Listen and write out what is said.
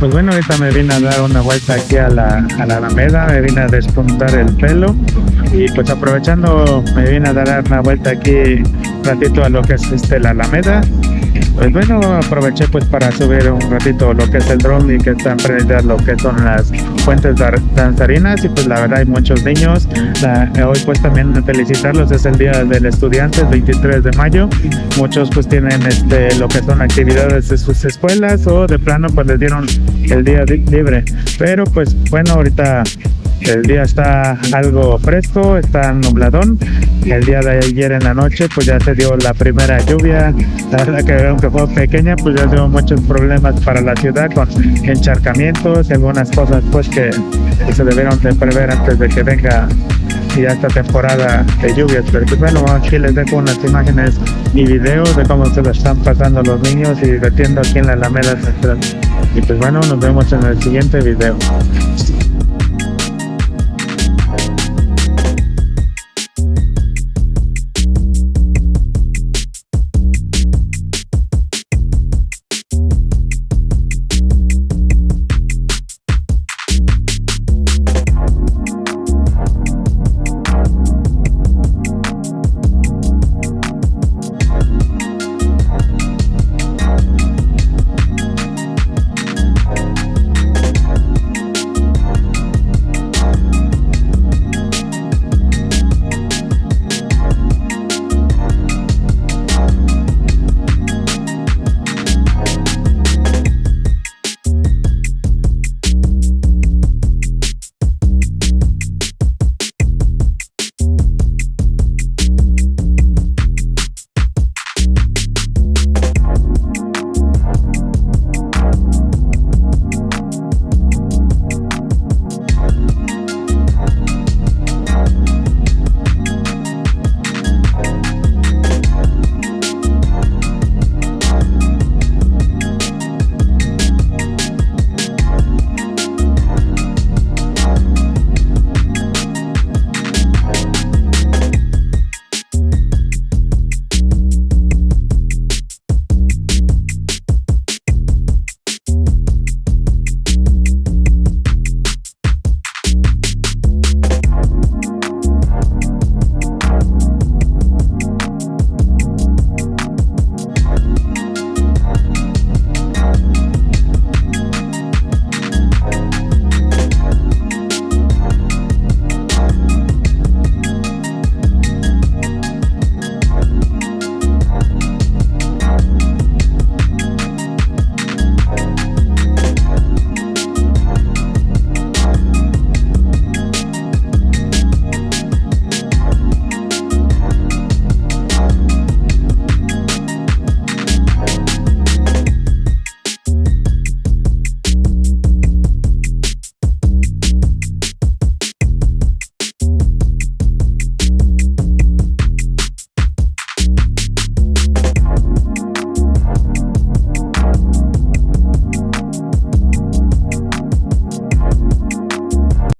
Pues bueno, ahorita me vine a dar una vuelta aquí a la Alameda, me vine a despuntar el pelo y pues aprovechando me vine a dar una vuelta aquí un ratito a lo que es la Alameda. Pues bueno, aproveché pues para subir un ratito lo que es el dron y que está en realidad lo que son las fuentes danzarinas y pues la verdad hay muchos niños. Hoy pues también felicitarlos, es el día del estudiante, el 23 de mayo. Muchos pues tienen lo que son actividades de sus escuelas o de plano pues les dieron el día libre. Pero pues bueno, ahorita el día está algo fresco, está nubladón. El día de ayer en la noche pues ya se dio la primera lluvia. La verdad que aunque fue pequeña pues ya dio muchos problemas para la ciudad con encharcamientos y algunas cosas pues que se debieron de prever antes de que venga ya esta temporada de lluvias. Pero pues bueno, aquí les dejo unas imágenes y videos de cómo se lo están pasando los niños y divirtiendo aquí en la Alameda Central. Y pues bueno, nos vemos en el siguiente video.